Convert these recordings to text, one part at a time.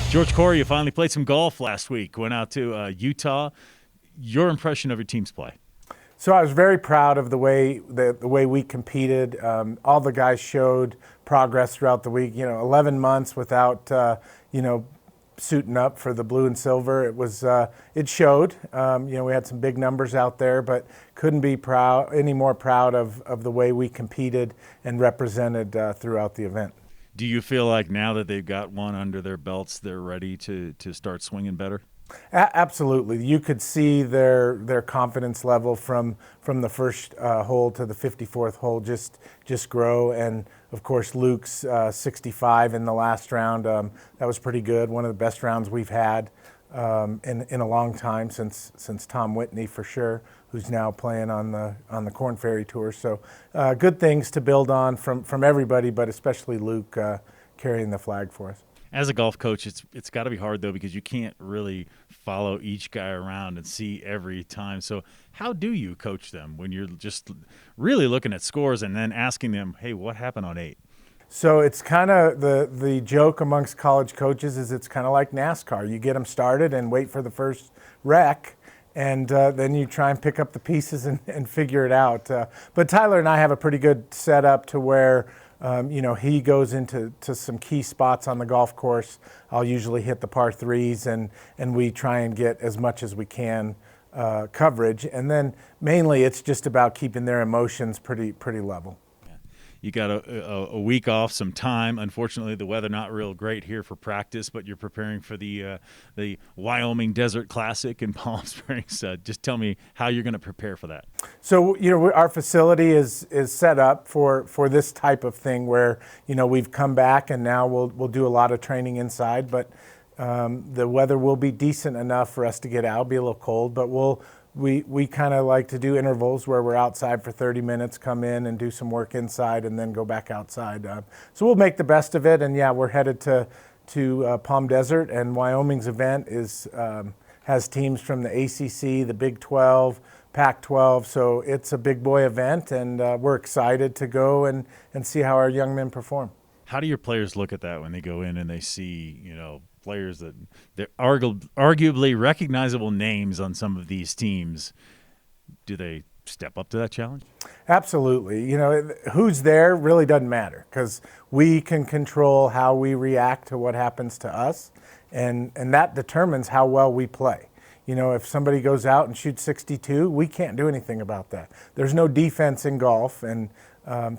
George Koury, you finally played some golf last week. Went out to Utah. Your impression of your team's play? So I was very proud of the way we competed. All the guys showed progress throughout the week. 11 months without suiting up for the blue and silver. It showed. We had some big numbers out there, but couldn't be any more proud of the way we competed and represented throughout the event. Do you feel like now that they've got one under their belts, they're ready to start swinging better? Absolutely. You could see their confidence level from the first hole to the 54th hole just grow. And, of course, Luke's 65 in the last round. That was pretty good, one of the best rounds we've had in a long time since Tom Whitney, for sure, who's now playing on the Korn Ferry Tour. So good things to build on from everybody, but especially Luke carrying the flag for us. As a golf coach, it's got to be hard, though, because you can't really follow each guy around and see every time. So how do you coach them when you're just really looking at scores and then asking them, hey, what happened on 8? So it's kind of the joke amongst college coaches is it's kind of like NASCAR. You get them started and wait for the first wreck, and then you try and pick up the pieces and figure it out. But Tyler and I have a pretty good setup to where he goes into some key spots on the golf course. I'll usually hit the par 3s, and we try and get as much as we can coverage. And then mainly it's just about keeping their emotions pretty level. You got a week off, some time. Unfortunately, the weather not real great here for practice, but you're preparing for the Wyoming Desert Classic in Palm Springs. Just tell me how you're going to prepare for that. So, our facility is set up for this type of thing where, we've come back and now we'll do a lot of training inside, but the weather will be decent enough for us to get out. It'll be a little cold, but we kind of like to do intervals where we're outside for 30 minutes, come in and do some work inside, and then go back outside. So we'll make the best of it. And yeah, we're headed to Palm Desert, and Wyoming's event has teams from the ACC, the Big 12, Pac-12. So it's a big boy event, and we're excited to go and see how our young men perform. How do your players look at that when they go in and they see, players that they're arguably recognizable names on some of these teams? Do they step up to that challenge? Absolutely. Who's there really doesn't matter because we can control how we react to what happens to us, and that determines how well we play. If somebody goes out and shoots 62, we can't do anything about that. There's no defense in golf, and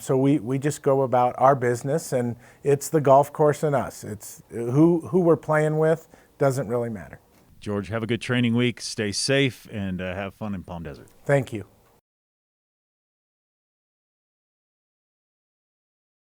so we just go about our business, and it's the golf course and us. It's who we're playing with doesn't really matter. George, have a good training week. Stay safe and have fun in Palm Desert. Thank you.